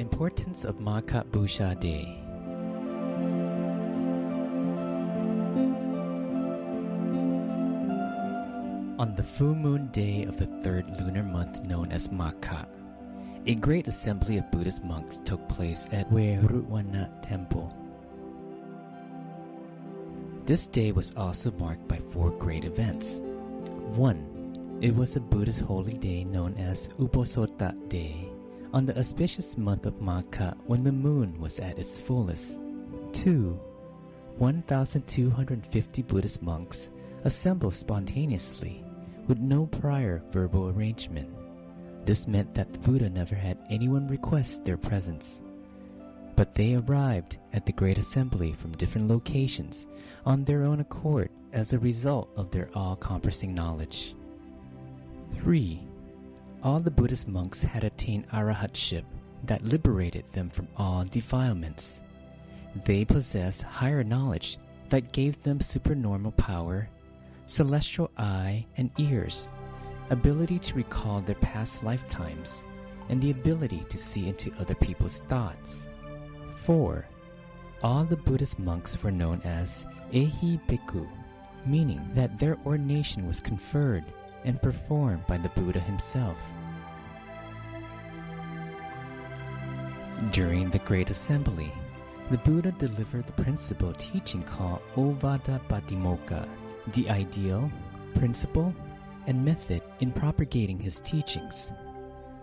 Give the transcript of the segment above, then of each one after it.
importance of Magha Busha Day. On the full moon day of the third lunar month known as Magha, a great assembly of Buddhist monks took place at Weruwana Temple. This day was also marked by four great events. 1. It was a Buddhist holy day known as Uposota Day, on the auspicious month of Magha when the moon was at its fullest. 2. 1,250 Buddhist monks assembled spontaneously, with no prior verbal arrangement. This meant that the Buddha never had anyone request their presence, but they arrived at the great assembly from different locations on their own accord as a result of their all-encompassing knowledge. 3. All the Buddhist monks had attained arahatship that liberated them from all defilements. They possessed higher knowledge that gave them supernormal power, celestial eye and ears, ability to recall their past lifetimes, and the ability to see into other people's thoughts. 4. All the Buddhist monks were known as Ehi Bhikkhu, meaning that their ordination was conferred and performed by the Buddha himself. During the Great Assembly, the Buddha delivered the principal teaching called Ovada Patimokkha, the ideal, principle, and method in propagating his teachings.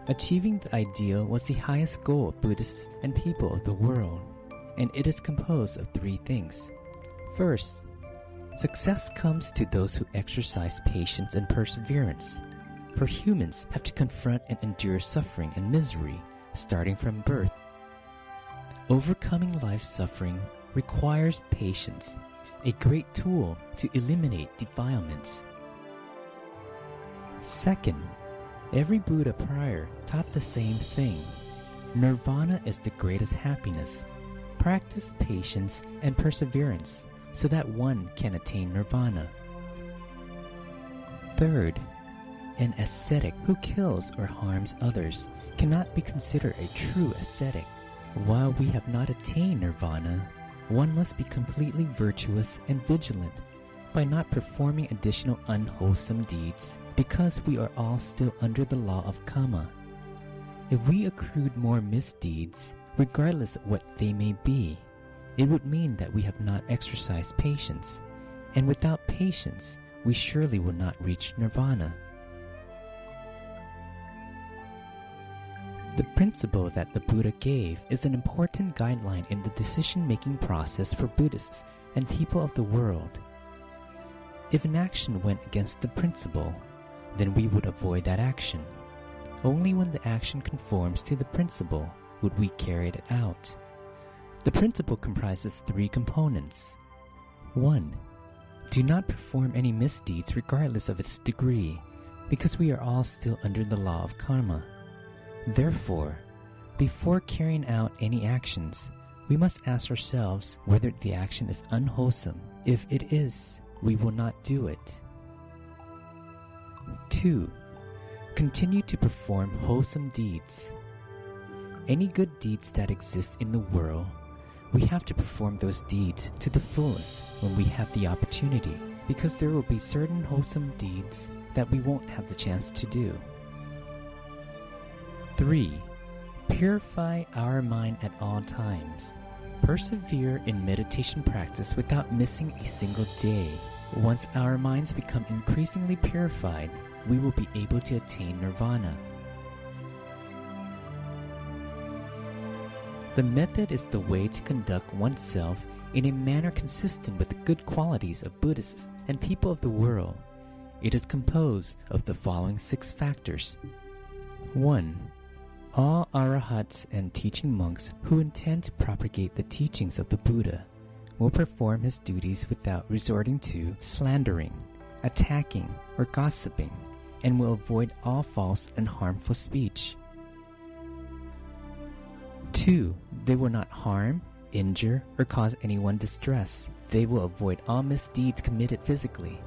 Achieving the ideal was the highest goal of Buddhists and people of the world, and it is composed of three things. First, success comes to those who exercise patience and perseverance, for humans have to confront and endure suffering and misery starting from birth. Overcoming life's suffering requires patience, a great tool to eliminate defilements. Second, every Buddha prior taught the same thing. Nirvana is the greatest happiness. Practice patience and perseverance so that one can attain nirvana. Third, an ascetic who kills or harms others cannot be considered a true ascetic. While we have not attained nirvana, one must be completely virtuous and vigilant by not performing additional unwholesome deeds because we are all still under the law of karma. If we accrued more misdeeds, regardless of what they may be, it would mean that we have not exercised patience, and without patience, we surely will not reach nirvana. The principle that the Buddha gave is an important guideline in the decision-making process for Buddhists and people of the world. If an action went against the principle, then we would avoid that action. Only when the action conforms to the principle would we carry it out. The principle comprises three components. 1. Do not perform any misdeeds regardless of its degree, because we are all still under the law of karma. Therefore, before carrying out any actions, we must ask ourselves whether the action is unwholesome. If it is, we will not do it. 2. Continue to perform wholesome deeds. Any good deeds that exist in the world, we have to perform those deeds to the fullest when we have the opportunity, because there will be certain wholesome deeds that we won't have the chance to do. 3. Purify our mind at all times. Persevere in meditation practice without missing a single day. Once our minds become increasingly purified, we will be able to attain nirvana. The method is the way to conduct oneself in a manner consistent with the good qualities of Buddhists and people of the world. It is composed of the following 6 factors. 1. All arahats and teaching monks who intend to propagate the teachings of the Buddha will perform his duties without resorting to slandering, attacking, or gossiping, and will avoid all false and harmful speech. 2. They will not harm, injure, or cause anyone distress. They will avoid all misdeeds committed physically.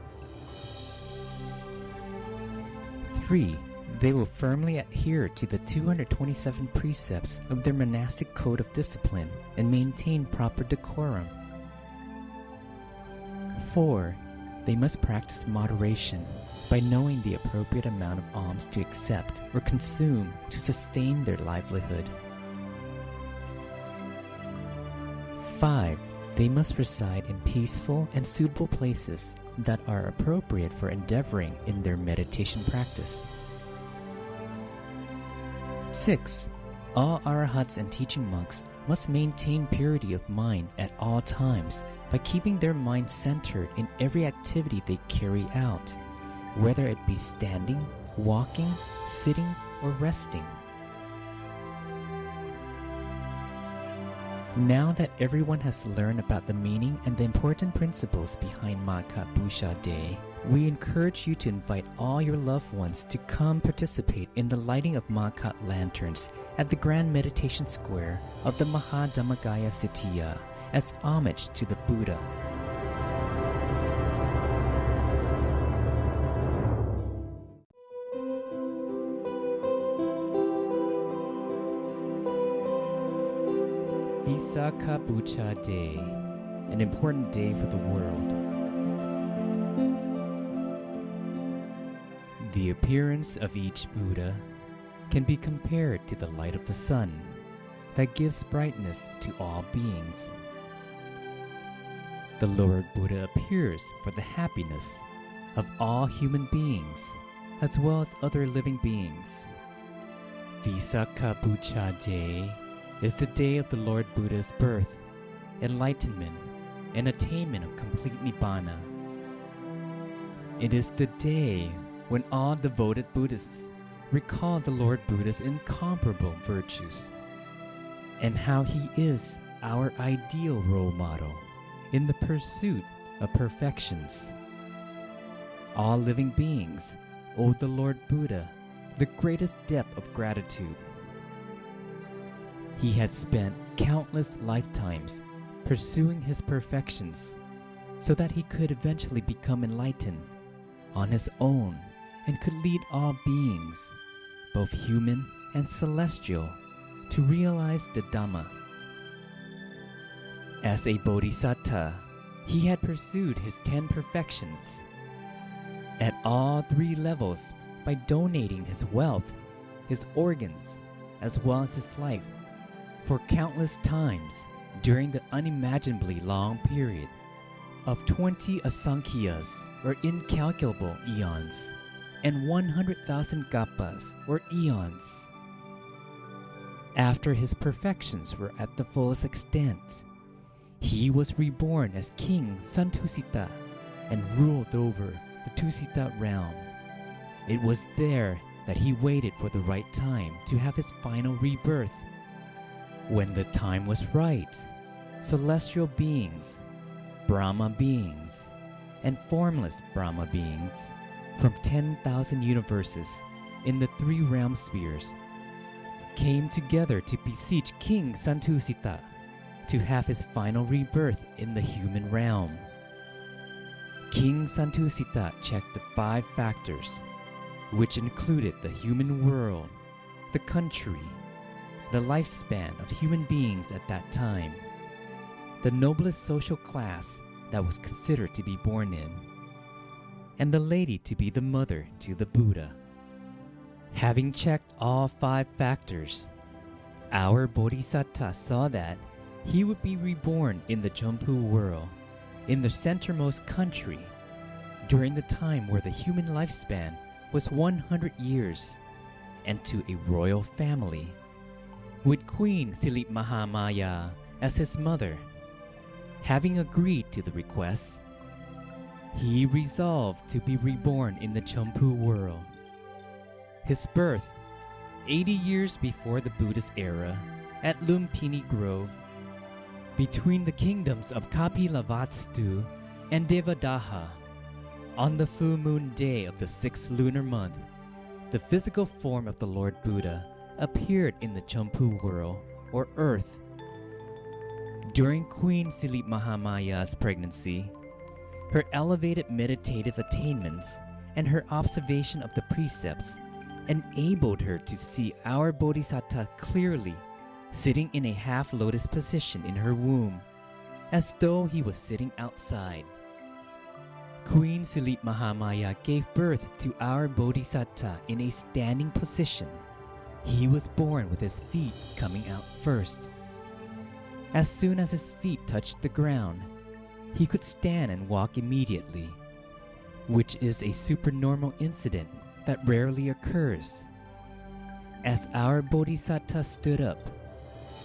3. They will firmly adhere to the 227 precepts of their monastic code of discipline and maintain proper decorum. 4. They must practice moderation by knowing the appropriate amount of alms to accept or consume to sustain their livelihood. 5. They must reside in peaceful and suitable places that are appropriate for endeavoring in their meditation practice. 6. All arahats and teaching monks must maintain purity of mind at all times by keeping their mind centered in every activity they carry out, whether it be standing, walking, sitting, or resting. Now that everyone has learned about the meaning and the important principles behind Magha Busha Day, we encourage you to invite all your loved ones to come participate in the lighting of Magha lanterns at the Grand Meditation Square of the Mahadhammagaya Sitiya as homage to the Buddha. Visakha Bucha Day, an important day for the world. The appearance of each Buddha can be compared to the light of the sun that gives brightness to all beings. The Lord Buddha appears for the happiness of all human beings as well as other living beings. Visakha Bucha Day is the day of the Lord Buddha's birth, enlightenment, and attainment of complete Nibbana. It is the day when all devoted Buddhists recall the Lord Buddha's incomparable virtues and how he is our ideal role model in the pursuit of perfections. All living beings owe the Lord Buddha the greatest depth of gratitude. He had spent countless lifetimes pursuing his perfections so that he could eventually become enlightened on his own and could lead all beings, both human and celestial, to realize the Dhamma. As a bodhisattva, he had pursued his 10 perfections at all 3 levels by donating his wealth, his organs, as well as his life for countless times during the unimaginably long period of 20 asankhyas, or incalculable eons, and 100,000 kappas, or eons. After his perfections were at the fullest extent, he was reborn as King Santusita and ruled over the Tusita realm. It was there that he waited for the right time to have his final rebirth. When the time was right, celestial beings, Brahma beings, and formless Brahma beings from 10,000 universes in the 3 realm spheres came together to beseech King Santusita to have his final rebirth in the human realm. King Santusita checked the 5 factors, which included the human world, the country, the lifespan of human beings at that time, the noblest social class that was considered to be born in, and the lady to be the mother to the Buddha. Having checked all 5 factors, our Bodhisattva saw that he would be reborn in the Jampu world, in the centermost country, during the time where the human lifespan was 100 years, and to a royal family, with Queen Silip Mahamaya as his mother. Having agreed to the request, he resolved to be reborn in the Champu world. His birth, 80 years before the Buddhist era, at Lumpini Grove, between the kingdoms of Kapilavastu and Devadaha, on the full moon day of the 6th lunar month, the physical form of the Lord Buddha appeared in the Champu world, or earth. During Queen Silip Mahamaya's pregnancy, her elevated meditative attainments and her observation of the precepts enabled her to see our Bodhisattva clearly, sitting in a half-lotus position in her womb, as though he was sitting outside. Queen Silit Mahamaya gave birth to our Bodhisattva in a standing position. He was born with his feet coming out first. As soon as his feet touched the ground, he could stand and walk immediately, which is a supernormal incident that rarely occurs. As our Bodhisattva stood up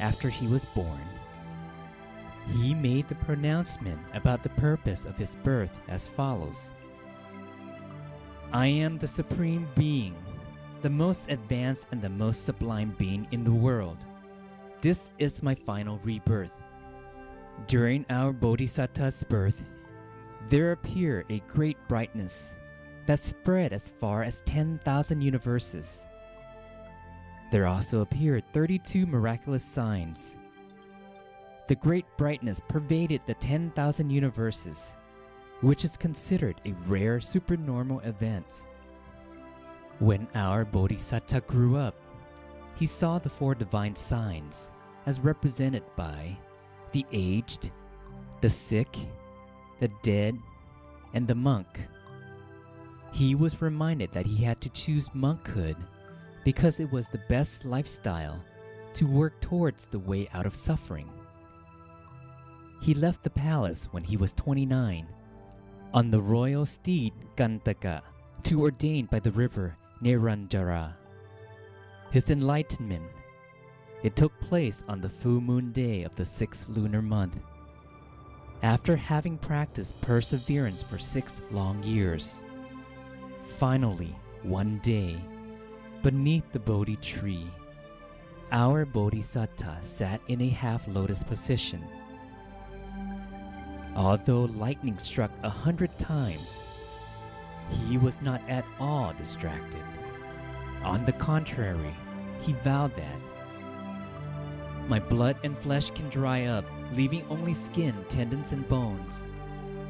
after he was born, he made the pronouncement about the purpose of his birth as follows. I am the Supreme Being, the most advanced and the most sublime being in the world. This is my final rebirth. During our Bodhisattva's birth, there appeared a great brightness that spread as far as 10,000 universes. There also appeared 32 miraculous signs. The great brightness pervaded the 10,000 universes, which is considered a rare supernormal event. When our Bodhisattva grew up, he saw the four divine signs as represented by the aged, the sick, the dead, and the monk. He was reminded that he had to choose monkhood because it was the best lifestyle to work towards the way out of suffering. He left the palace when he was 29 on the royal steed Gantaka to ordain by the river Neranjara. His enlightenment, it took place on the full moon day of the 6th lunar month. After having practiced perseverance for 6 long years, finally, one day, beneath the Bodhi tree, our Bodhisattva sat in a half-lotus position. Although lightning struck 100 times, he was not at all distracted. On the contrary, he vowed that, my blood and flesh can dry up, leaving only skin, tendons, and bones.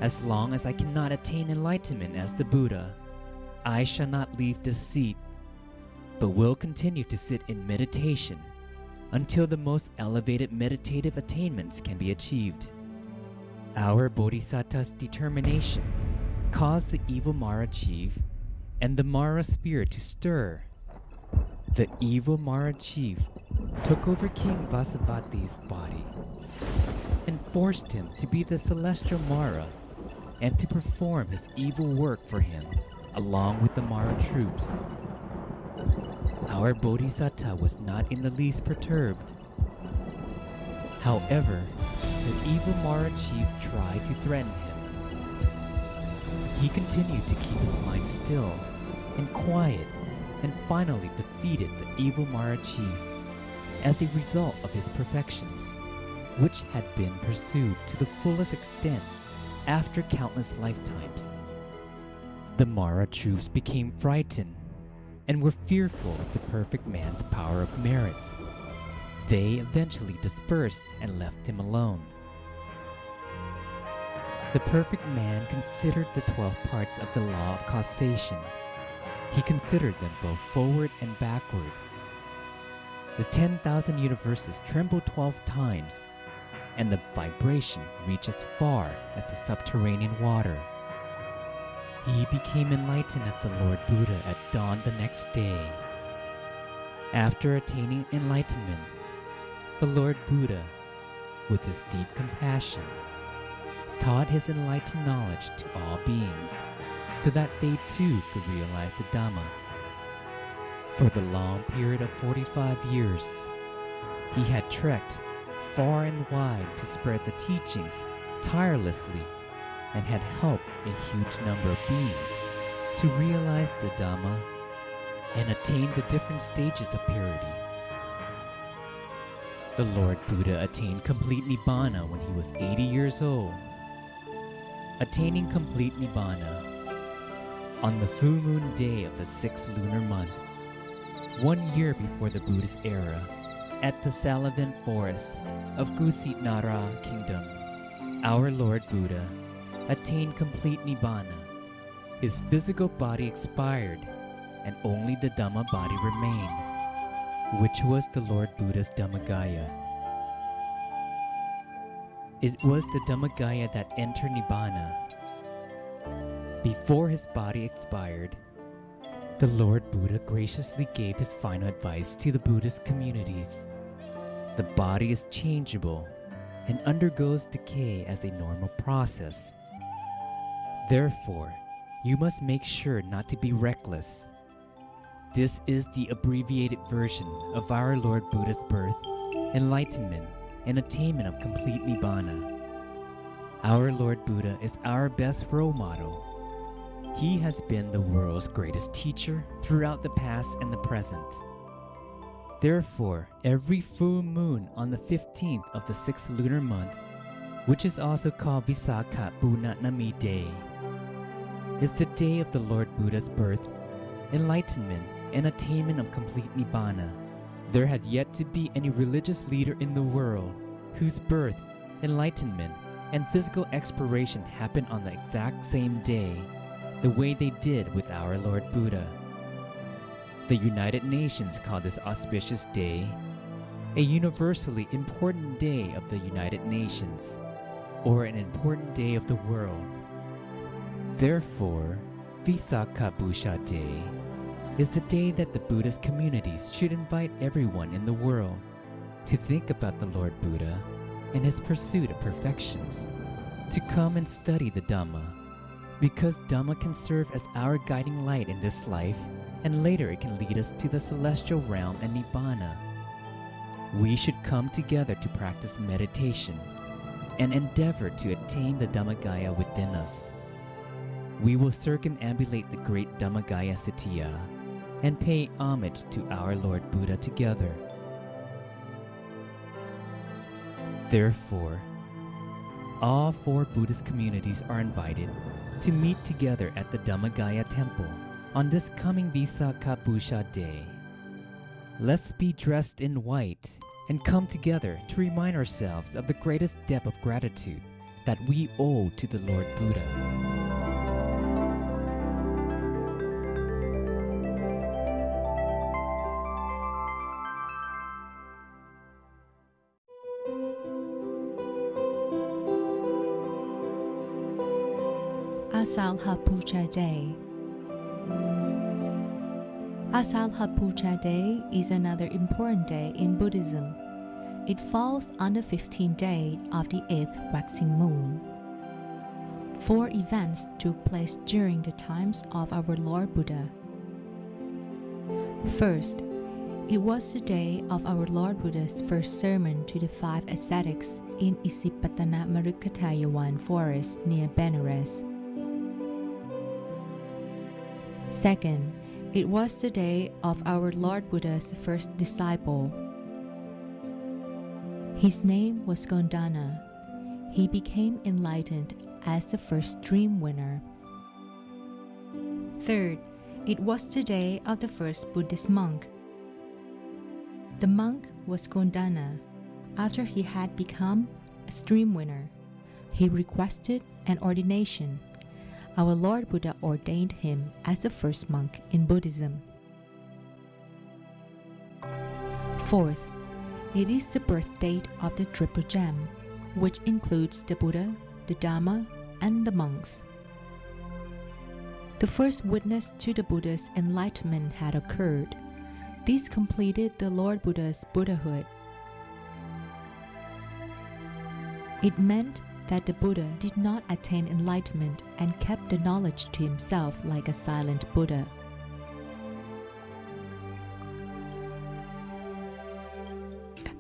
As long as I cannot attain enlightenment as the Buddha, I shall not leave this seat, but will continue to sit in meditation until the most elevated meditative attainments can be achieved. Our Bodhisattva's determination caused the evil Mara chief and the Mara spirit to stir. The evil Mara chief took over King Vasavati's body and forced him to be the celestial Mara and to perform his evil work for him along with the Mara troops. Our Bodhisattva was not in the least perturbed. However, the evil Mara chief tried to threaten him. He continued to keep his mind still and quiet and finally defeated the evil Mara chief as a result of his perfections, which had been pursued to the fullest extent after countless lifetimes. The Mara troops became frightened and were fearful of the perfect man's power of merit. They eventually dispersed and left him alone. The perfect man considered the 12 parts of the law of causation. He considered them both forward and backward. The 10,000 universes trembled 12 times, and the vibration reached as far as the subterranean water. He became enlightened as the Lord Buddha at dawn the next day. After attaining enlightenment, the Lord Buddha, with his deep compassion, taught his enlightened knowledge to all beings so that they too could realize the Dhamma. For the long period of 45 years, he had trekked far and wide to spread the teachings tirelessly and had helped a huge number of beings to realize the Dhamma and attain the different stages of purity. The Lord Buddha attained complete Nibbana when he was 80 years old. Attaining complete Nibbana on the full moon day of the 6th lunar month, 1 year before the Buddhist era, at the Salavan forest of Kusinara Kingdom, our Lord Buddha attained complete Nibbana. His physical body expired, and only the Dhamma body remained, which was the Lord Buddha's Dhammagaya. It was the Dhammagaya that entered Nibbana. Before his body expired, the Lord Buddha graciously gave his final advice to the Buddhist communities. The body is changeable and undergoes decay as a normal process. Therefore, you must make sure not to be reckless. This is the abbreviated version of our Lord Buddha's birth, enlightenment, and attainment of complete Nibbana. Our Lord Buddha is our best role model. He has been the world's greatest teacher throughout the past and the present. Therefore, every full moon on the 15th of the 6th lunar month, which is also called Visakha Purnami Day, is the day of the Lord Buddha's birth, enlightenment, and attainment of complete Nibbana. There had yet to be any religious leader in the world whose birth, enlightenment, and physical expiration happened on the exact same day, the way they did with our Lord Buddha. The United Nations call this auspicious day a universally important day of the United Nations, or an important day of the world. Therefore, Visakha Busha Day is the day that the Buddhist communities should invite everyone in the world to think about the Lord Buddha and his pursuit of perfections, to come and study the Dhamma, because Dhamma can serve as our guiding light in this life, and later it can lead us to the celestial realm and Nibbana. We should come together to practice meditation and endeavor to attain the Dhammagaya within us. We will circumambulate the great Dhammagaya Sitiya and pay homage to our Lord Buddha together. Therefore, all 4 Buddhist communities are invited to meet together at the Dhammagaya Temple on this coming Visakha Busha Day. Let's be dressed in white and come together to remind ourselves of the greatest debt of gratitude that we owe to the Lord Buddha. Asalha Puja Day. Asalha Puja Day is another important day in Buddhism. It falls on the 15th day of the 8th waxing moon. 4 events took place during the times of our Lord Buddha. First, it was the day of our Lord Buddha's first sermon to the 5 ascetics in Isipatana Marukatayawan forest near Benares. Second, it was the day of our Lord Buddha's first disciple. His name was Gondana. He became enlightened as the first dream winner. Third, it was the day of the first Buddhist monk. The monk was Gondana. After he had become a stream winner, he requested an ordination. Our Lord Buddha ordained him as the first monk in Buddhism. Fourth, it is the birth date of the Triple Gem, which includes the Buddha, the Dhamma, and the monks. The first witness to the Buddha's enlightenment had occurred. This completed the Lord Buddha's Buddhahood. It meant that the Buddha did not attain enlightenment and kept the knowledge to himself like a silent Buddha.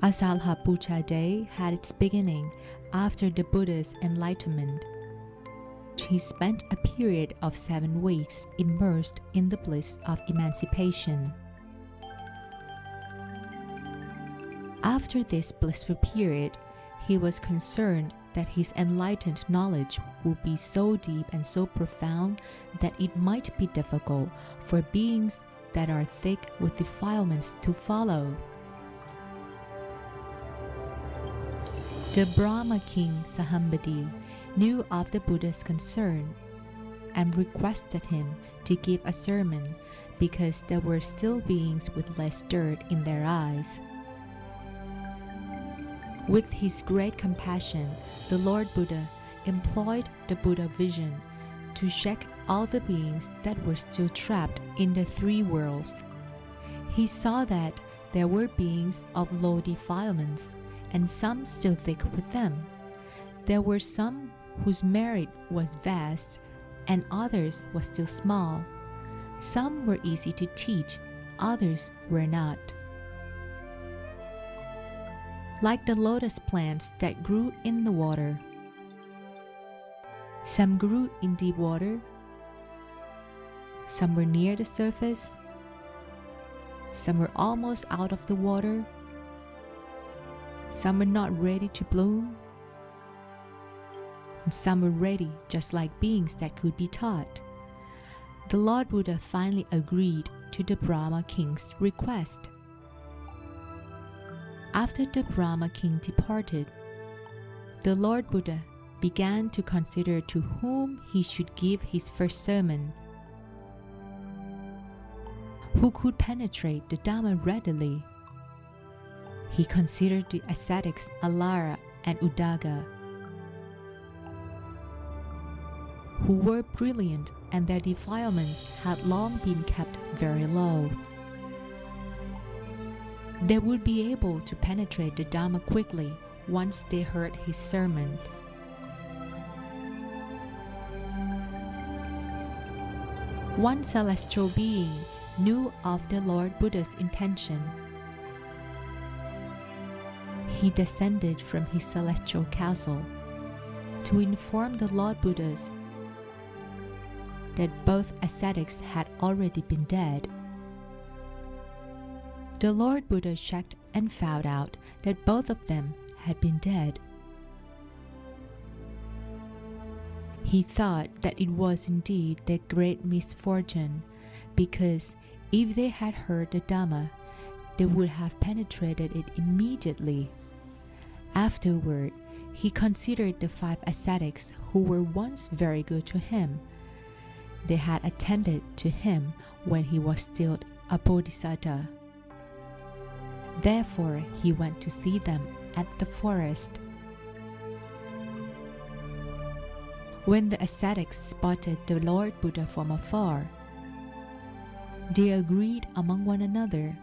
Asalha Puja Day had its beginning after the Buddha's enlightenment. He spent a period of 7 weeks immersed in the bliss of emancipation. After this blissful period, he was concerned that his enlightened knowledge would be so deep and so profound that it might be difficult for beings that are thick with defilements to follow. The Brahma king Sahambadi knew of the Buddha's concern and requested him to give a sermon because there were still beings with less dirt in their eyes. With his great compassion, the Lord Buddha employed the Buddha vision to check all the beings that were still trapped in the three worlds. He saw that there were beings of low defilements, and some still thick with them. There were some whose merit was vast, and others were still small. Some were easy to teach, others were not. Like the lotus plants that grew in the water, some grew in deep water, some were near the surface, some were almost out of the water, some were not ready to bloom, and some were ready, just like beings that could be taught. The Lord Buddha finally agreed to the Brahma king's request. After the Brahma king departed, the Lord Buddha began to consider to whom he should give his first sermon. Who could penetrate the Dhamma readily? He considered the ascetics Alara and Uddaka, who were brilliant and their defilements had long been kept very low. They would be able to penetrate the Dhamma quickly once they heard his sermon. One celestial being knew of the Lord Buddha's intention. He descended from his celestial castle to inform the Lord Buddhas that both ascetics had already been dead. The Lord Buddha checked and found out that both of them had been dead. He thought that it was indeed their great misfortune, because if they had heard the Dhamma, they would have penetrated it immediately. Afterward, he considered the 5 ascetics who were once very good to him. They had attended to him when he was still a bodhisattva. Therefore, he went to see them at the forest. When the ascetics spotted the Lord Buddha from afar, they agreed among one another,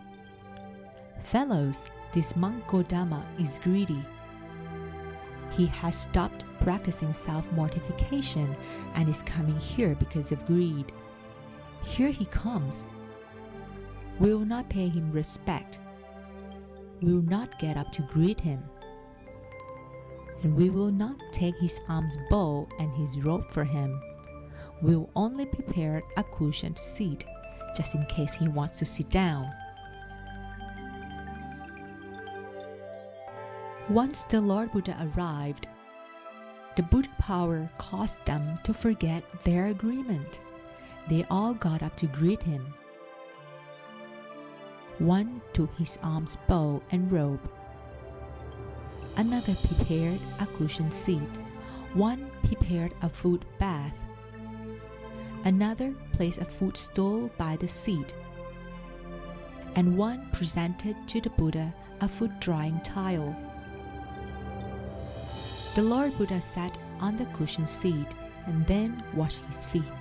"Fellows, this monk Gotama is greedy. He has stopped practicing self-mortification and is coming here because of greed. Here he comes. We will not pay him respect. We will not get up to greet him. And we will not take his alms bowl and his robe for him. We will only prepare a cushioned seat, just in case he wants to sit down." Once the Lord Buddha arrived, the Buddha power caused them to forget their agreement. They all got up to greet him. One took his alms bowl and robe. Another prepared a cushioned seat. One prepared a foot bath. Another placed a footstool by the seat. And one presented to the Buddha a foot drying tile. The Lord Buddha sat on the cushioned seat and then washed his feet.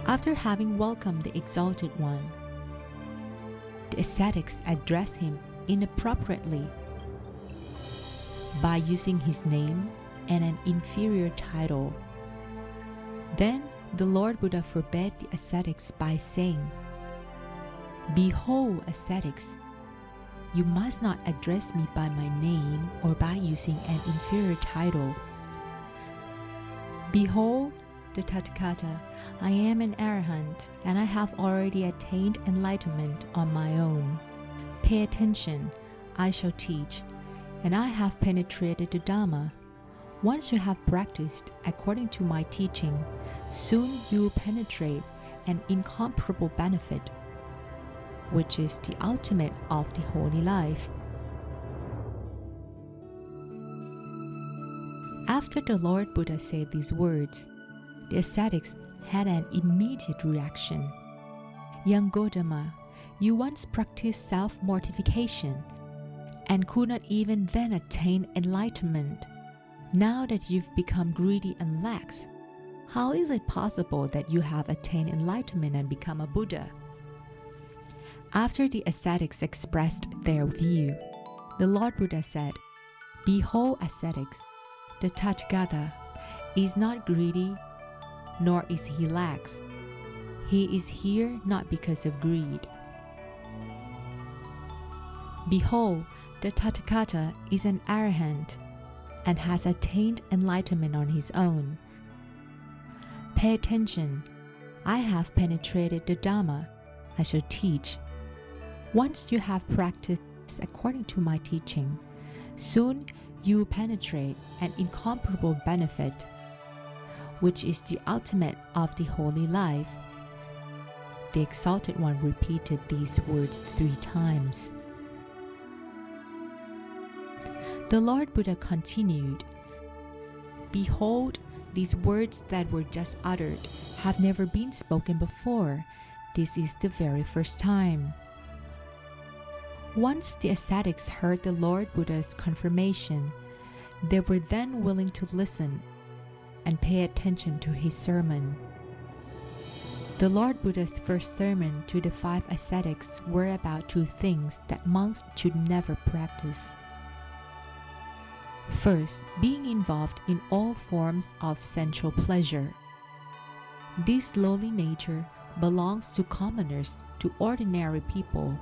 After having welcomed the Exalted One, the ascetics addressed him inappropriately by using his name and an inferior title. Then the Lord Buddha forbade the ascetics by saying, "Behold, ascetics, you must not address me by my name or by using an inferior title. Behold, the Tathagata, I am an arahant, and I have already attained enlightenment on my own. Pay attention, I shall teach, and I have penetrated the Dhamma. Once you have practiced according to my teaching, soon you will penetrate an incomparable benefit, which is the ultimate of the holy life." After the Lord Buddha said these words, the ascetics had an immediate reaction. Young Gotama, you once practiced self-mortification and could not even then attain enlightenment. Now that you've become greedy and lax, how is it possible that you have attained enlightenment and become a Buddha? After the ascetics expressed their view, the Lord Buddha said, "Behold, ascetics, the Tathagata is not greedy, nor is he lax. He is here not because of greed. Behold, the Tathagata is an arahant and has attained enlightenment on his own. Pay attention. I have penetrated the Dhamma. I shall teach. Once you have practiced according to my teaching, soon you will penetrate an incomparable benefit, which is the ultimate of the holy life." The Exalted One repeated these words 3 times. The Lord Buddha continued, "Behold, these words that were just uttered have never been spoken before. This is the very first time." Once the ascetics heard the Lord Buddha's confirmation, they were then willing to listen and pay attention to his sermon. The Lord Buddha's first sermon to the 5 ascetics were about 2 things that monks should never practice. First, being involved in all forms of sensual pleasure. This lowly nature belongs to commoners, to ordinary people.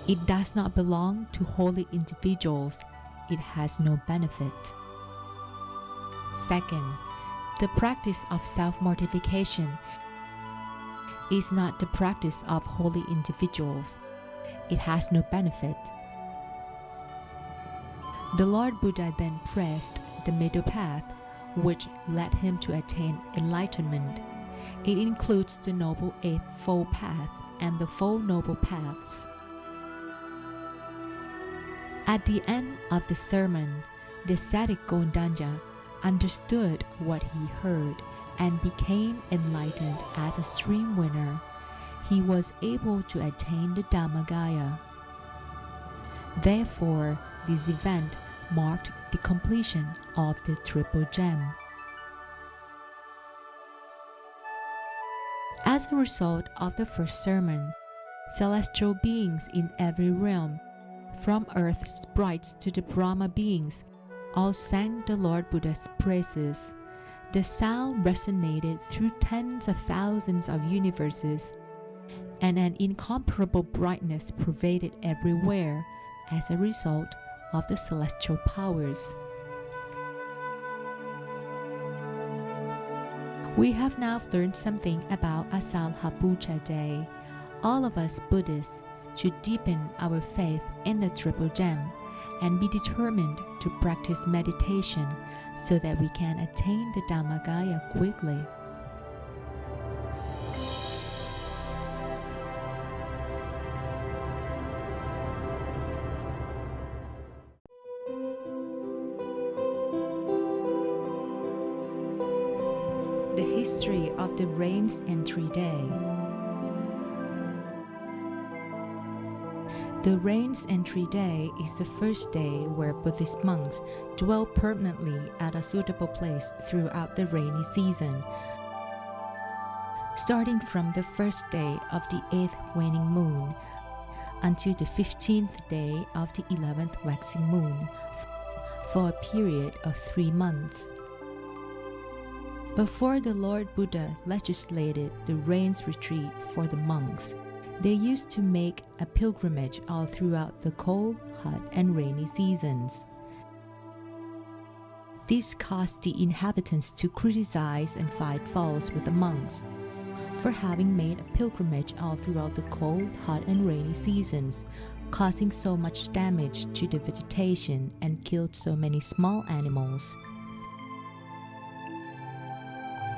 It does not belong to holy individuals. It has no benefit. Second, the practice of self-mortification is not the practice of holy individuals. It has no benefit. The Lord Buddha then pressed the middle path, which led him to attain enlightenment. It includes the Noble Eightfold Path and the Four Noble Paths. At the end of the sermon, the ascetic Gondanya understood what he heard and became enlightened as a stream winner. He was able to attain the Dhammagaya. Therefore, this event marked the completion of the Triple Gem. As a result of the first sermon, celestial beings in every realm, from earth's sprites to the Brahma beings, all sang the Lord Buddha's praises. The sound resonated through tens of thousands of universes, and an incomparable brightness pervaded everywhere as a result of the celestial powers. We have now learned something about Asalhapucha Day. All of us Buddhists should deepen our faith in the Triple Gem and be determined to practice meditation so that we can attain the Dhammagaya quickly. The history of the Rain's Entry Day. The Rain's Entry Day is the first day where Buddhist monks dwell permanently at a suitable place throughout the rainy season. Starting from the first day of the 8th waning moon until the 15th day of the 11th waxing moon, for a period of 3 months. Before the Lord Buddha legislated the rains retreat for the monks, they used to make a pilgrimage all throughout the cold, hot, and rainy seasons. This caused the inhabitants to criticize and find fault with the monks for having made a pilgrimage all throughout the cold, hot, and rainy seasons, causing so much damage to the vegetation and killed so many small animals.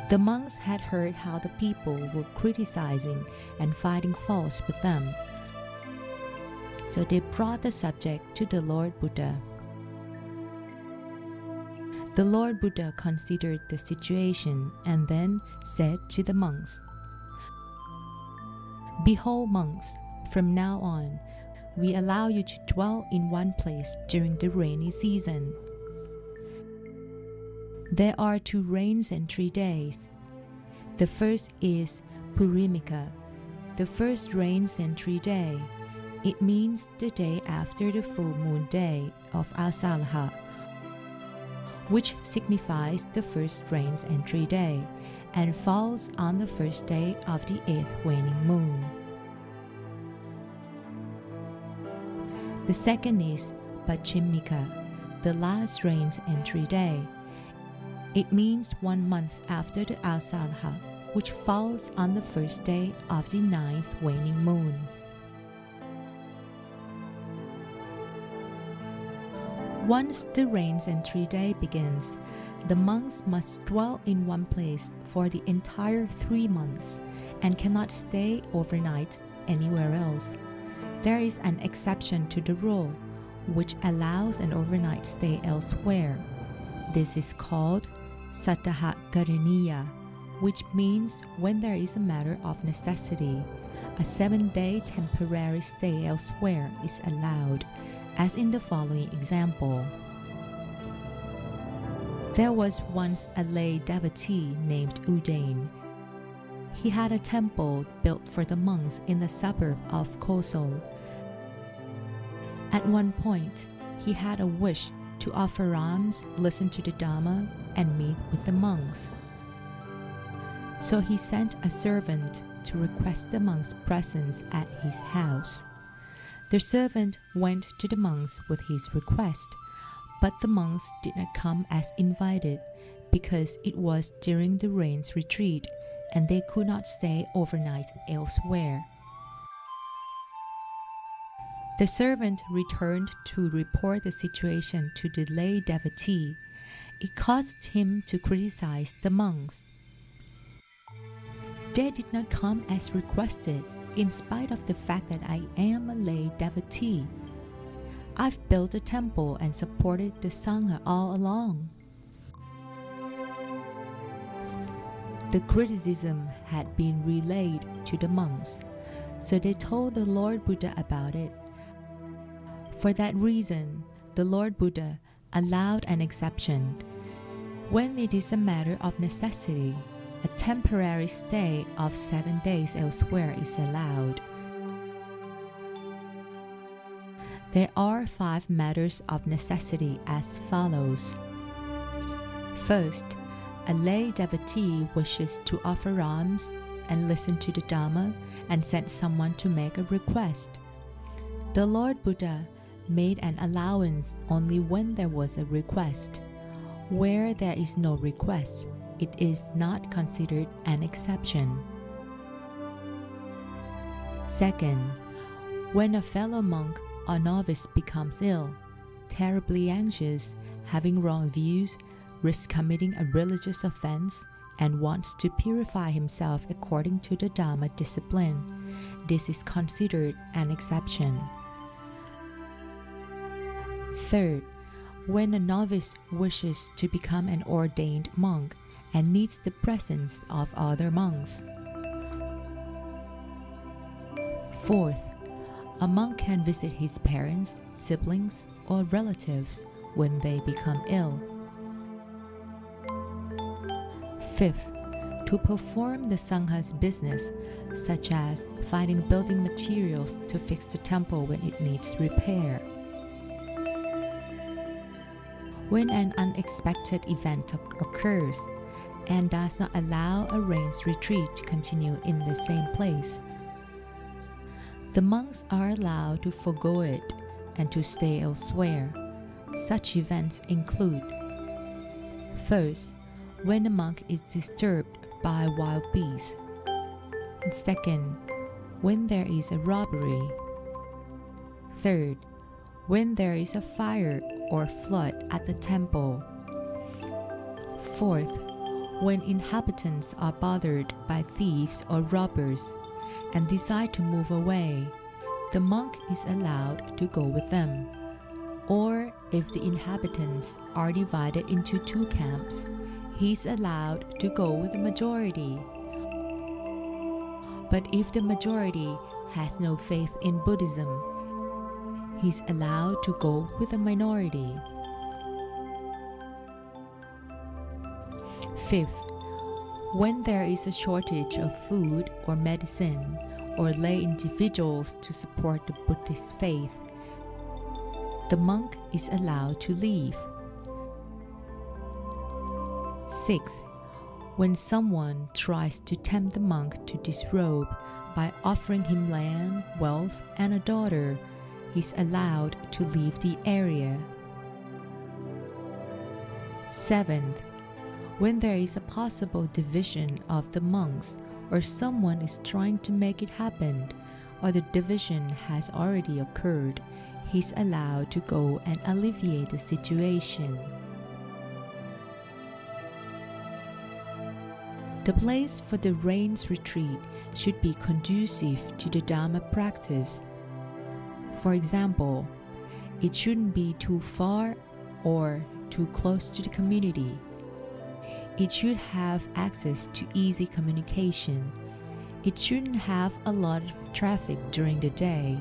The monks had heard how the people were criticizing and finding fault with them, so they brought the subject to the Lord Buddha. The Lord Buddha considered the situation and then said to the monks, "Behold, monks, from now on, we allow you to dwell in one place during the rainy season. There are 2 rains and 3 days. The first is Purimika, the first rains and 3 day. It means the day after the full moon day of Asaha, which signifies the first rains and 3 day, and falls on the first day of the 8th waning moon. The second is Pachimika, the last rains and 3 day. It means 1 month after the Asaha, which falls on the first day of the 9th waning moon. Once the rains and 3 day begins, the monks must dwell in one place for the entire 3 months and cannot stay overnight anywhere else. There is an exception to the rule, which allows an overnight stay elsewhere. This is called Sattaha Karaniya, which means when there is a matter of necessity, a 7-day temporary stay elsewhere is allowed, as in the following example. There was once a lay devotee named Udain. He had a temple built for the monks in the suburb of Kosol. At one point, he had a wish to offer alms, listen to the Dhamma, and meet with the monks. So he sent a servant to request the monks' presence at his house. The servant went to the monks with his request, but the monks did not come as invited because it was during the rain's retreat and they could not stay overnight elsewhere. The servant returned to report the situation to the lay devotee. It caused him to criticize the monks. They did not come as requested, in spite of the fact that I am a lay devotee. I've built a temple and supported the Sangha all along. The criticism had been relayed to the monks, so they told the Lord Buddha about it. For that reason, the Lord Buddha allowed an exception. When it is a matter of necessity, a temporary stay of 7 days elsewhere is allowed. There are 5 matters of necessity as follows. First, a lay devotee wishes to offer alms and listen to the Dhamma and sent someone to make a request. The Lord Buddha made an allowance only when there was a request. Where there is no request, it is not considered an exception. Second, when a fellow monk or novice becomes ill, terribly anxious, having wrong views, risks committing a religious offense, and wants to purify himself according to the Dhamma discipline, this is considered an exception. Third, when a novice wishes to become an ordained monk and needs the presence of other monks. Fourth, a monk can visit his parents, siblings, or relatives when they become ill. Fifth, to perform the Sangha's business, such as finding building materials to fix the temple when it needs repair. When an unexpected event occurs and does not allow a rain's retreat to continue in the same place, the monks are allowed to forgo it and to stay elsewhere. Such events include: first, when a monk is disturbed by wild beasts. Second, when there is a robbery. Third, when there is a fire or flood at the temple. Fourth, when inhabitants are bothered by thieves or robbers and decide to move away, the monk is allowed to go with them. Or if the inhabitants are divided into two camps, he's allowed to go with the majority. But if the majority has no faith in Buddhism, he's allowed to go with the minority. Fifth, when there is a shortage of food or medicine or lay individuals to support the Buddhist faith, the monk is allowed to leave. Sixth, when someone tries to tempt the monk to disrobe by offering him land, wealth, and a daughter, he's allowed to leave the area. Seventh, when there is a possible division of the monks or someone is trying to make it happen, or the division has already occurred, he's allowed to go and alleviate the situation. The place for the rains retreat should be conducive to the Dharma practice. For example, it shouldn't be too far or too close to the community. It should have access to easy communication. It shouldn't have a lot of traffic during the day.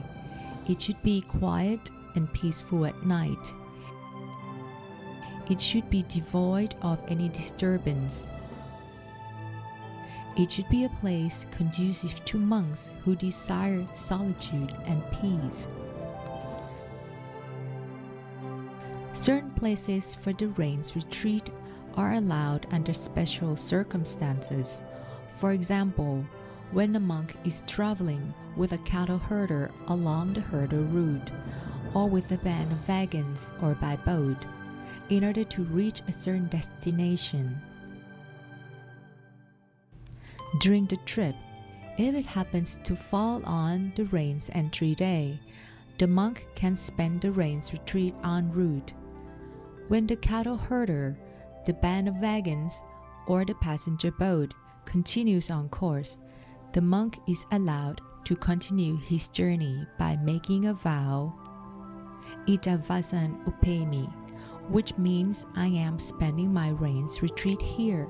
It should be quiet and peaceful at night. It should be devoid of any disturbance. It should be a place conducive to monks who desire solitude and peace. Certain places for the rains retreat are allowed under special circumstances. For example, when a monk is traveling with a cattle herder along the herder route, or with a band of wagons or by boat, in order to reach a certain destination. During the trip, if it happens to fall on the rains entry day, the monk can spend the rains retreat en route. When the cattle herder, the band of wagons, or the passenger boat continues on course, the monk is allowed to continue his journey by making a vow, Itavasan Upemi, which means I am spending my rains retreat here.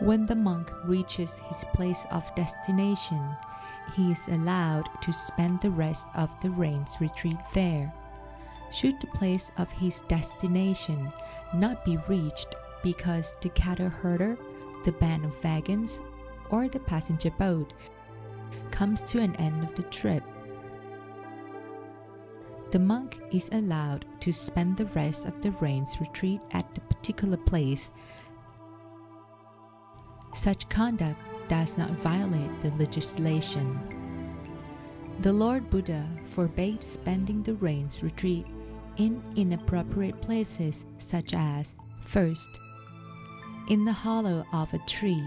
When the monk reaches his place of destination, he is allowed to spend the rest of the rains retreat there. Should the place of his destination not be reached because the cattle herder, the band of wagons, or the passenger boat comes to an end of the trip, the monk is allowed to spend the rest of the rains retreat at the particular place. Such conduct does not violate the legislation. The Lord Buddha forbade spending the rains retreat in inappropriate places such as, first, in the hollow of a tree,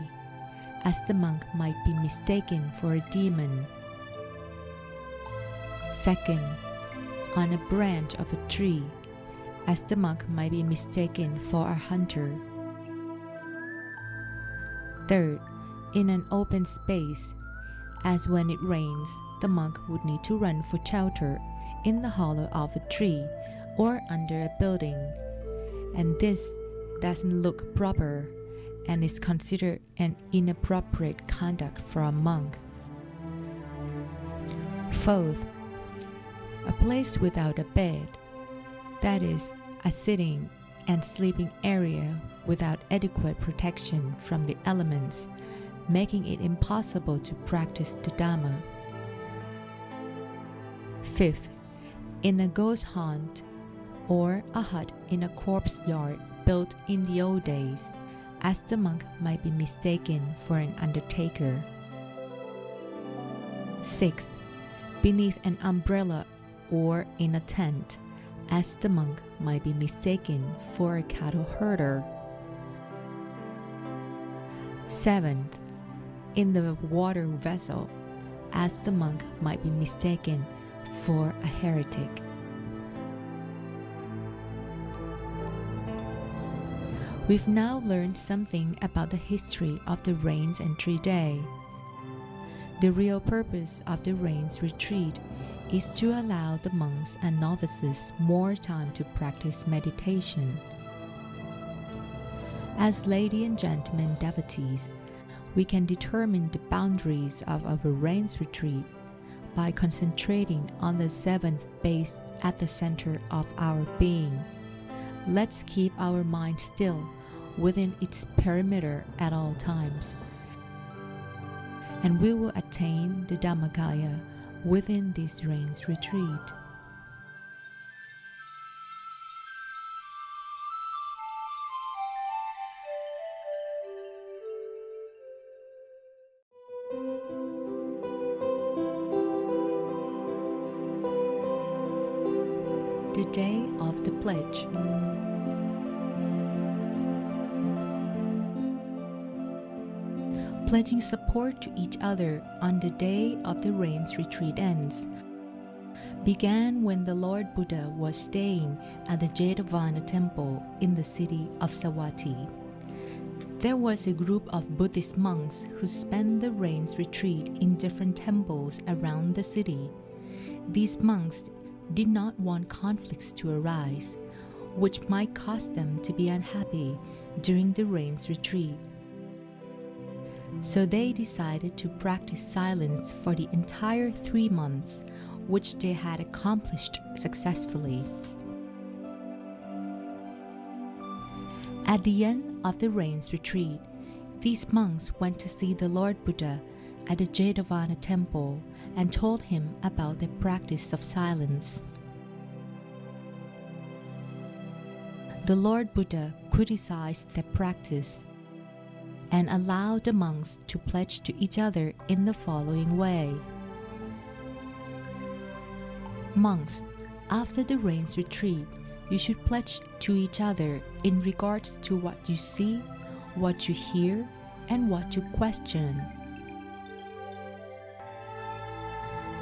as the monk might be mistaken for a demon. Second, on a branch of a tree, as the monk might be mistaken for a hunter. Third, in an open space, as when it rains, the monk would need to run for shelter in the hollow of a tree or under a building, and this doesn't look proper and is considered an inappropriate conduct for a monk. Fourth, a place without a bed, that is, a sitting and sleeping area without adequate protection from the elements, making it impossible to practice the Dhamma. Fifth, in a ghost haunt or a hut in a corpse yard built in the old days, as the monk might be mistaken for an undertaker. Sixth, beneath an umbrella or in a tent, as the monk might be mistaken for a cattle herder. Seventh, in the water vessel, as the monk might be mistaken for a heretic. We've now learned something about the history of the rains entry day. The real purpose of the rains retreat is to allow the monks and novices more time to practice meditation. As ladies and gentlemen devotees, we can determine the boundaries of our rains retreat by concentrating on the seventh base at the center of our being. Let's keep our mind still within its perimeter at all times, and we will attain the Dhammakaya within this rains retreat. The Day of the Pledge. Pledging support to each other on the day of the rains retreat ends began when the Lord Buddha was staying at the Jetavana temple in the city of Savatthi. There was a group of Buddhist monks who spent the rains retreat in different temples around the city. These monks did not want conflicts to arise, which might cause them to be unhappy during the rains retreat. So they decided to practice silence for the entire 3 months, which they had accomplished successfully. At the end of the rains retreat, these monks went to see the Lord Buddha at the Jetavana temple and told him about the practice of silence. The Lord Buddha criticized their practice and allowed the monks to pledge to each other in the following way. Monks, after the rains retreat, you should pledge to each other in regards to what you see, what you hear, and what you question.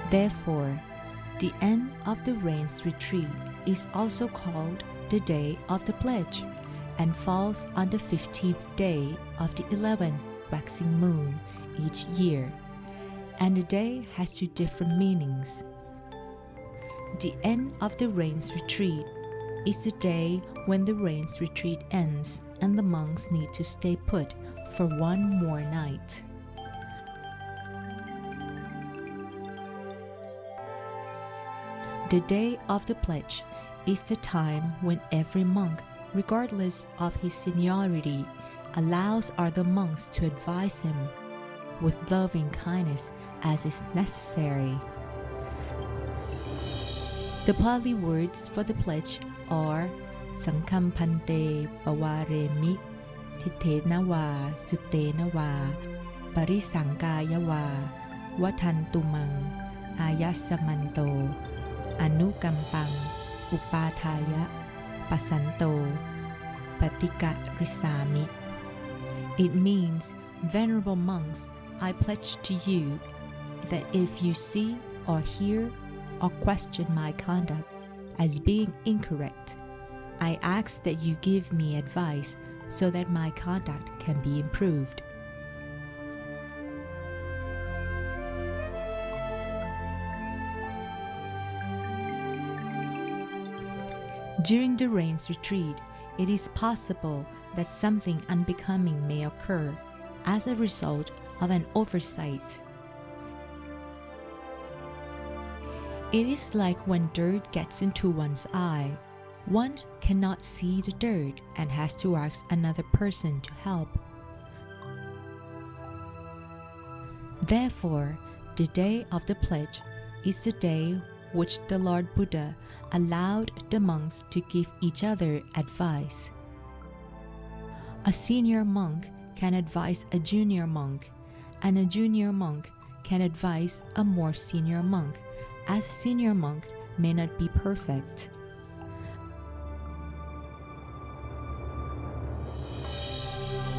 Therefore, the end of the rains retreat is also called the Day of the Pledge and falls on the 15th day of the 11th waxing moon each year, and the day has 2 different meanings. The end of the rains retreat is the day when the rains retreat ends and the monks need to stay put for 1 more night. The Day of the Pledge is the time when every monk, regardless of his seniority, allows other monks to advise him with loving kindness as is necessary. The Pali words for the pledge are Sangham Pante Pawaremi Titena Va Sutena Va Parisangkaya Va Vatantumang Ayasamanto Anukampang Upathaya Pasanto Patika Risami. It means, Venerable monks, I pledge to you that if you see or hear or question my conduct as being incorrect, I ask that you give me advice so that my conduct can be improved. During the rains retreat, it is possible that something unbecoming may occur as a result of an oversight. It is like when dirt gets into one's eye. One cannot see the dirt and has to ask another person to help. Therefore, the Day of the Pledge is the day which the Lord Buddha allowed the monks to give each other advice. A senior monk can advise a junior monk, and a junior monk can advise a more senior monk, as a senior monk may not be perfect.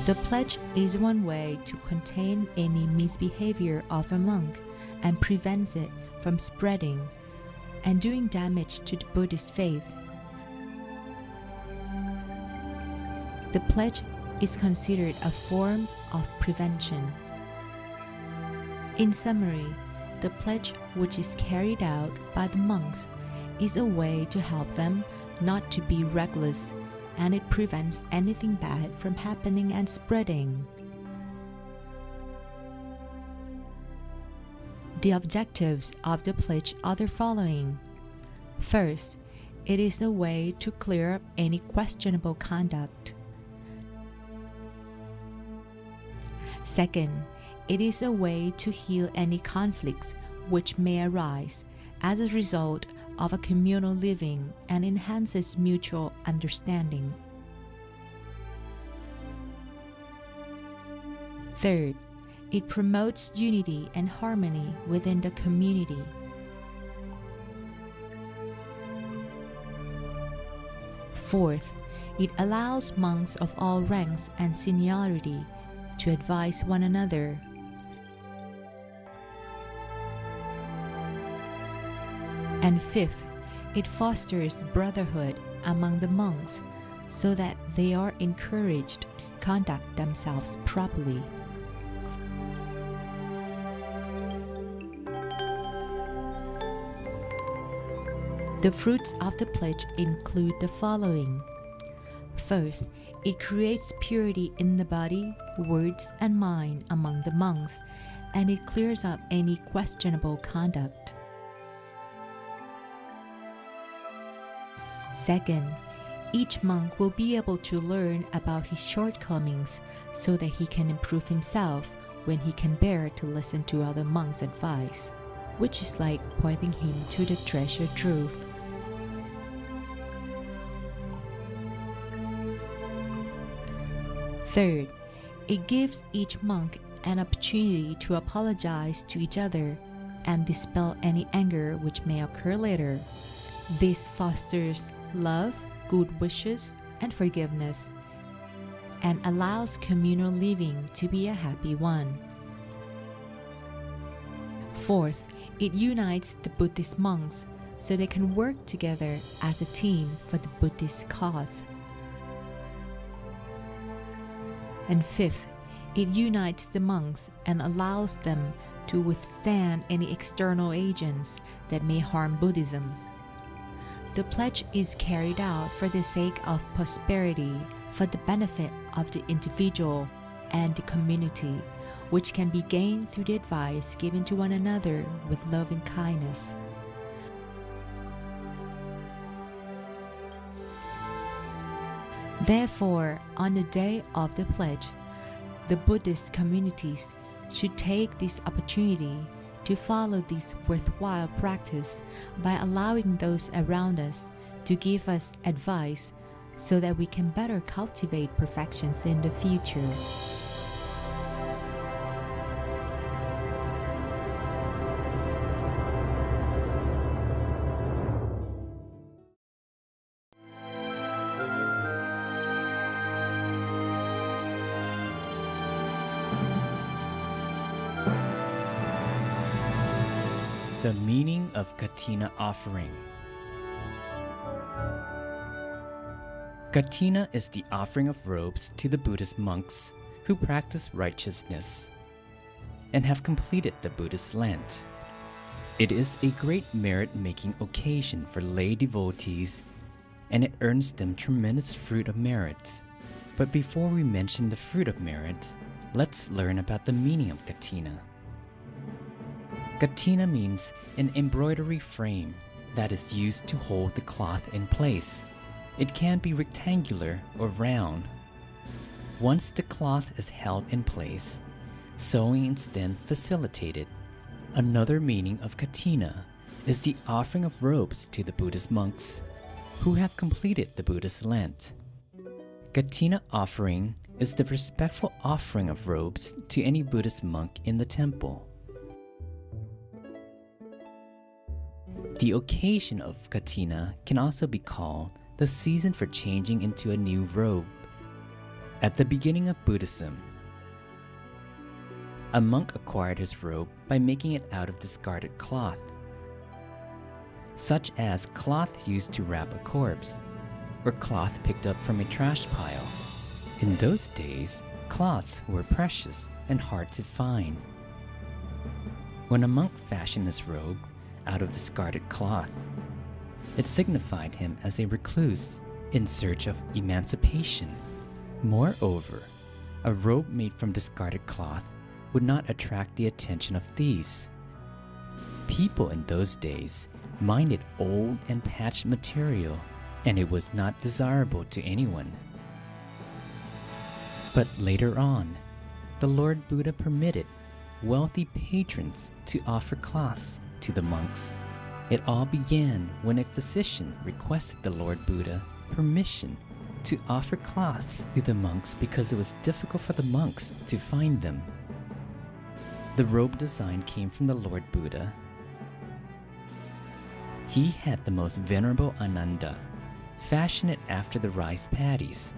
The pledge is one way to contain any misbehavior of a monk and prevents it from spreading and doing damage to the Buddhist faith. The pledge is considered a form of prevention. In summary, the pledge which is carried out by the monks is a way to help them not to be reckless, and it prevents anything bad from happening and spreading. The objectives of the pledge are the following. First, it is a way to clear up any questionable conduct. Second, it is a way to heal any conflicts which may arise as a result of a communal living and enhances mutual understanding. Third, it promotes unity and harmony within the community. Fourth, it allows monks of all ranks and seniority to advise one another. And fifth, it fosters brotherhood among the monks so that they are encouraged to conduct themselves properly. The fruits of the pledge include the following. First, it creates purity in the body, words, and mind among the monks, and it clears up any questionable conduct. Second, each monk will be able to learn about his shortcomings so that he can improve himself when he can bear to listen to other monks' advice, which is like pointing him to the treasured truth. Third, it gives each monk an opportunity to apologize to each other and dispel any anger which may occur later. This fosters love, good wishes, and forgiveness, and allows communal living to be a happy one. Fourth, it unites the Buddhist monks so they can work together as a team for the Buddhist cause. And fifth, it unites the monks and allows them to withstand any external agents that may harm Buddhism. The pledge is carried out for the sake of prosperity, for the benefit of the individual and the community, which can be gained through the advice given to one another with love and kindness. Therefore, on the day of the pledge, the Buddhist communities should take this opportunity to follow this worthwhile practice by allowing those around us to give us advice so that we can better cultivate perfections in the future. The meaning of Katina offering. Katina is the offering of robes to the Buddhist monks who practice righteousness and have completed the Buddhist Lent. It is a great merit-making occasion for lay devotees, and it earns them tremendous fruit of merit. But before we mention the fruit of merit, let's learn about the meaning of Katina. Katina means an embroidery frame that is used to hold the cloth in place. It can be rectangular or round. Once the cloth is held in place, sewing is then facilitated. Another meaning of Katina is the offering of robes to the Buddhist monks who have completed the Buddhist Lent. Katina offering is the respectful offering of robes to any Buddhist monk in the temple. The occasion of Katina can also be called the season for changing into a new robe. At the beginning of Buddhism, a monk acquired his robe by making it out of discarded cloth, such as cloth used to wrap a corpse, or cloth picked up from a trash pile. In those days, cloths were precious and hard to find. when a monk fashioned his robe out of discarded cloth. It signified him as a recluse in search of emancipation. Moreover, a robe made from discarded cloth would not attract the attention of thieves. People in those days minded old and patched material, and it was not desirable to anyone. But later on, the Lord Buddha permitted wealthy patrons to offer cloths to the monks. It all began when a physician requested the Lord Buddha permission to offer cloths to the monks because it was difficult for the monks to find them. The robe design came from the Lord Buddha. He had the most venerable Ananda, fashioned it after the rice paddies.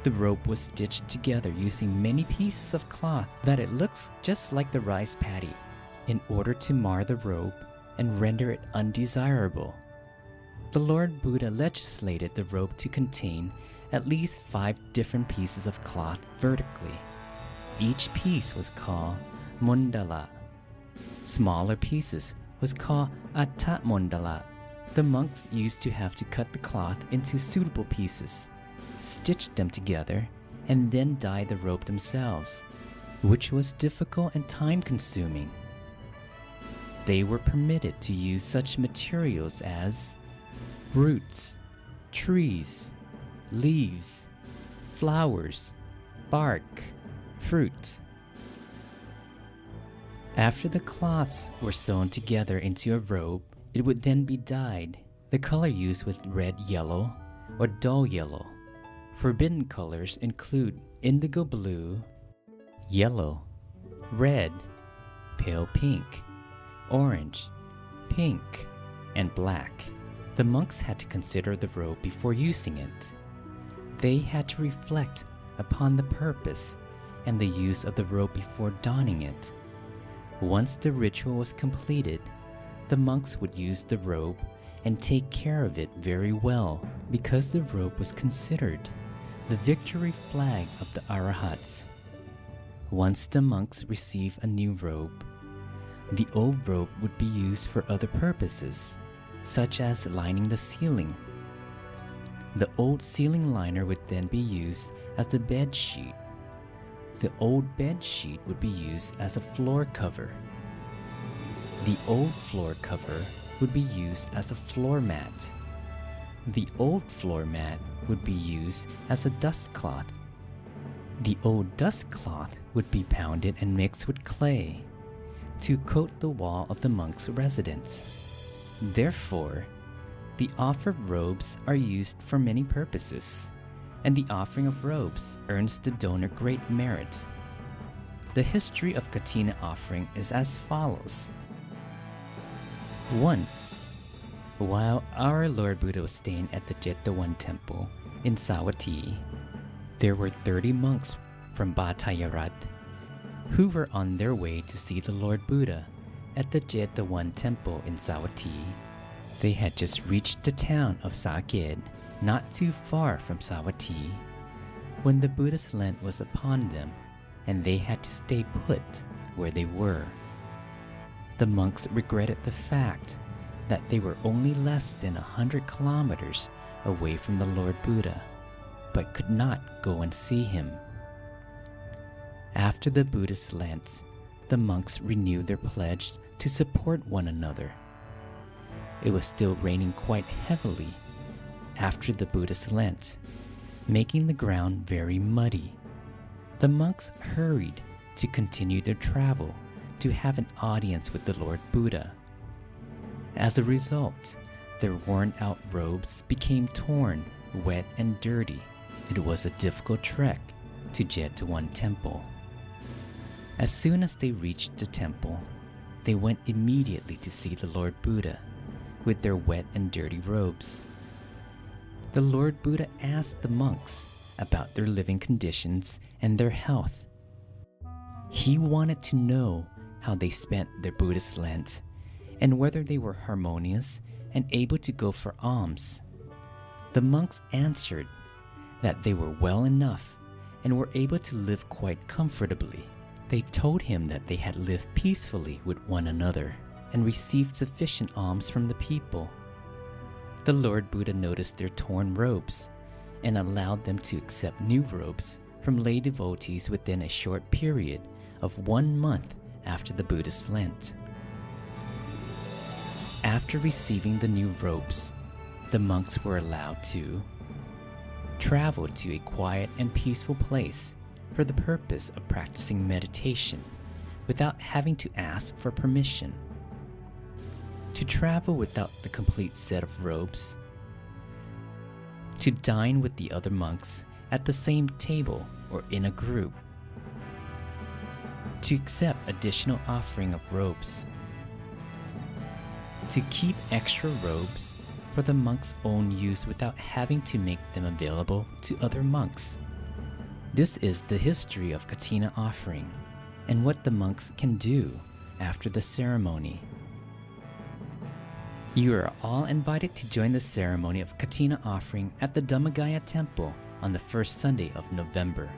The robe was stitched together using many pieces of cloth that it looks just like the rice paddy in order to mar the robe and render it undesirable. The Lord Buddha legislated the robe to contain at least 5 different pieces of cloth vertically. Each piece was called mandala. Smaller pieces was called atta mandala. The monks used to have to cut the cloth into suitable pieces, stitch them together, and then dye the robe themselves, which was difficult and time-consuming. They were permitted to use such materials as roots, trees, leaves, flowers, bark, fruit. After the cloths were sewn together into a robe, it would then be dyed. The color used was red yellow or dull yellow. Forbidden colors include indigo blue, yellow, red, pale pink, orange, pink, and black. The monks had to consider the robe before using it. They had to reflect upon the purpose and the use of the robe before donning it. Once the ritual was completed, the monks would use the robe and take care of it very well, because the robe was considered the victory flag of the Arahats. Once the monks received a new robe, the old robe would be used for other purposes, such as lining the ceiling. The old ceiling liner would then be used as the bed sheet. The old bed sheet would be used as a floor cover. The old floor cover would be used as a floor mat. The old floor mat would be used as a dust cloth. The old dust cloth would be pounded and mixed with clay to coat the wall of the monk's residence. Therefore, the offered robes are used for many purposes, and the offering of robes earns the donor great merit. The history of katina offering is as follows. Once, while our Lord Buddha was staying at the Jettawan temple in Savatthi, there were 30 monks from Bhattayarat who were on their way to see the Lord Buddha at the Jettawan temple in Savatthi. They had just reached the town of Saked, not too far from Savatthi, when the Buddhist Lent was upon them, and they had to stay put where they were. The monks regretted the fact that they were only less than 100 kilometers away from the Lord Buddha, but could not go and see him. After the Buddhist Lent, the monks renewed their pledge to support one another. It was still raining quite heavily after the Buddhist Lent, making the ground very muddy. The monks hurried to continue their travel to have an audience with the Lord Buddha. As a result, their worn-out robes became torn, wet, and dirty. It was a difficult trek to Jettawan temple. As soon as they reached the temple, they went immediately to see the Lord Buddha with their wet and dirty robes. The Lord Buddha asked the monks about their living conditions and their health. He wanted to know how they spent their Buddhist Lent and whether they were harmonious and able to go for alms. The monks answered that they were well enough and were able to live quite comfortably. They told him that they had lived peacefully with one another and received sufficient alms from the people. The Lord Buddha noticed their torn robes and allowed them to accept new robes from lay devotees within a short period of 1 month after the Buddhist Lent. After receiving the new robes, the monks were allowed to travel to a quiet and peaceful place for the purpose of practicing meditation without having to ask for permission, to travel without the complete set of robes, to dine with the other monks at the same table or in a group, to accept additional offering of robes, to keep extra robes for the monks' own use without having to make them available to other monks. This is the history of katina offering and what the monks can do after the ceremony. You are all invited to join the ceremony of katina offering at the Dhammagaya Temple on the first Sunday of November.